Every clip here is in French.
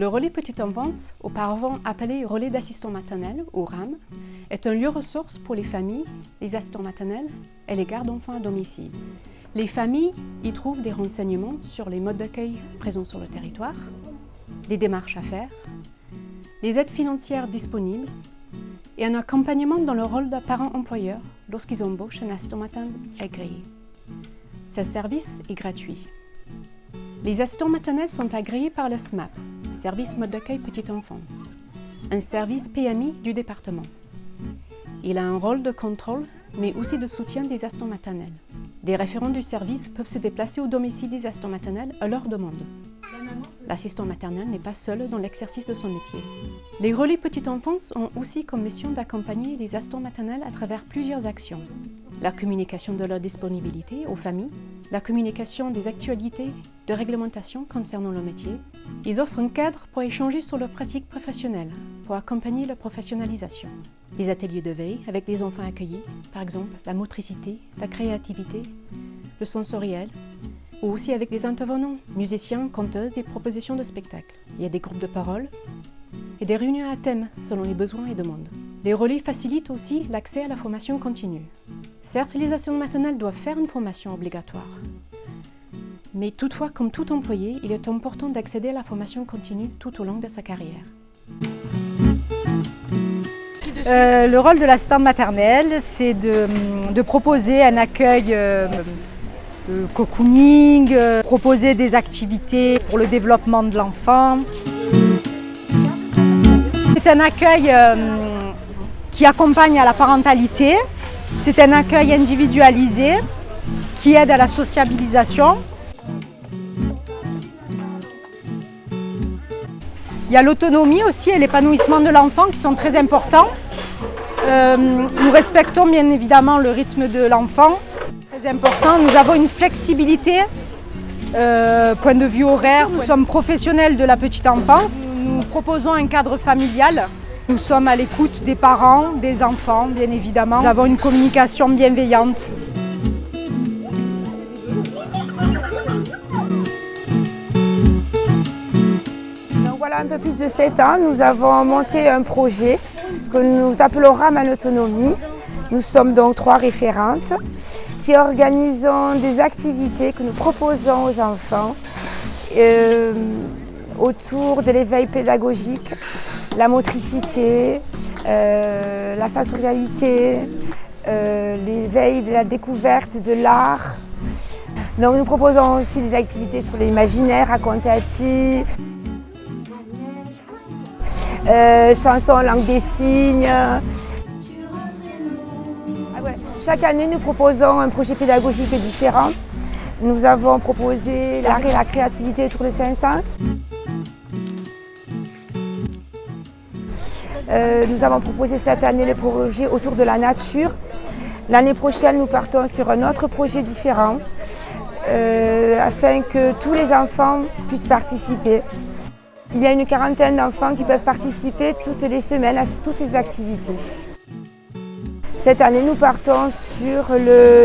Le relais petite enfance, auparavant appelé relais d'assistants maternels ou RAM, est un lieu ressource pour les familles, les assistants maternels et les gardes d'enfants à domicile. Les familles y trouvent des renseignements sur les modes d'accueil présents sur le territoire, les démarches à faire, les aides financières disponibles et un accompagnement dans le rôle de parent-employeur lorsqu'ils embauchent un assistant maternel agréé. Ce service est gratuit. Les assistants maternels sont agréés par le SMAP, Service Mode d'accueil Petite Enfance, un service PMI du département. Il a un rôle de contrôle, mais aussi de soutien des assistants maternels. Des référents du service peuvent se déplacer au domicile des assistants maternels à leur demande. L'assistant maternel n'est pas seul dans l'exercice de son métier. Les relais petite enfance ont aussi comme mission d'accompagner les assistants maternels à travers plusieurs actions. La communication de leur disponibilité aux familles, la communication des actualités de réglementation concernant le métier. Ils offrent un cadre pour échanger sur leurs pratiques professionnelles, pour accompagner leur professionnalisation. Des ateliers de veille avec des enfants accueillis, par exemple la motricité, la créativité, le sensoriel, ou aussi avec des intervenants, musiciens, conteuses et propositions de spectacles. Il y a des groupes de parole et des réunions à thème selon les besoins et demandes. Les relais facilitent aussi l'accès à la formation continue. Certes, les assistants maternels doivent faire une formation obligatoire. Mais toutefois, comme tout employé, il est important d'accéder à la formation continue tout au long de sa carrière. Le rôle de l'assistante maternelle, c'est de proposer un accueil cocooning, proposer des activités pour le développement de l'enfant. C'est un accueil qui accompagne à la parentalité. C'est un accueil individualisé qui aide à la sociabilisation. Il y a l'autonomie aussi et l'épanouissement de l'enfant qui sont très importants. Nous respectons bien évidemment le rythme de l'enfant. Très important, nous avons une flexibilité, point de vue horaire. Nous sommes professionnels de la petite enfance. Nous proposons un cadre familial. Nous sommes à l'écoute des parents, des enfants, bien évidemment. Nous avons une communication bienveillante. Donc voilà, un peu plus de 7 ans, nous avons monté un projet que nous appelons RAM en autonomie. Nous sommes donc 3 référentes qui organisons des activités que nous proposons aux enfants autour de l'éveil pédagogique, la motricité, la sensorialité, l'éveil de la découverte de l'art. Donc nous proposons aussi des activités sur l'imaginaire, raconter à petit, chansons en langue des signes. Chaque année, nous proposons un projet pédagogique différent. Nous avons proposé l'art et la créativité autour des 5 sens. Nous avons proposé cette année le projet autour de la nature. L'année prochaine, nous partons sur un autre projet différent afin que tous les enfants puissent participer. Il y a une quarantaine d'enfants qui peuvent participer toutes les semaines à toutes ces activités. Cette année, nous partons sur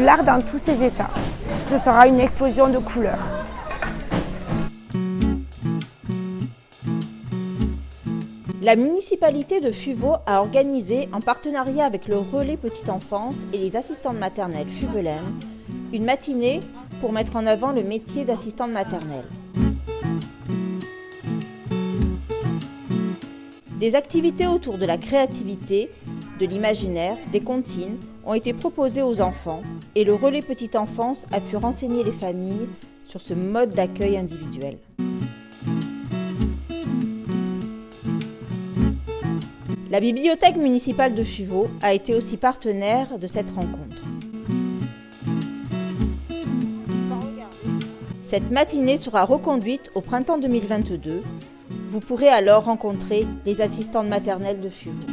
l'art dans tous ses états. Ce sera une explosion de couleurs. La municipalité de Fuveau a organisé, en partenariat avec le relais petite enfance et les assistantes maternelles Fuvelem, une matinée pour mettre en avant le métier d'assistante maternelle. Des activités autour de la créativité, de l'imaginaire, des comptines ont été proposées aux enfants et le relais petite enfance a pu renseigner les familles sur ce mode d'accueil individuel. La bibliothèque municipale de Fuveau a été aussi partenaire de cette rencontre. Cette matinée sera reconduite au printemps 2022. Vous pourrez alors rencontrer les assistantes maternelles de Fuveau.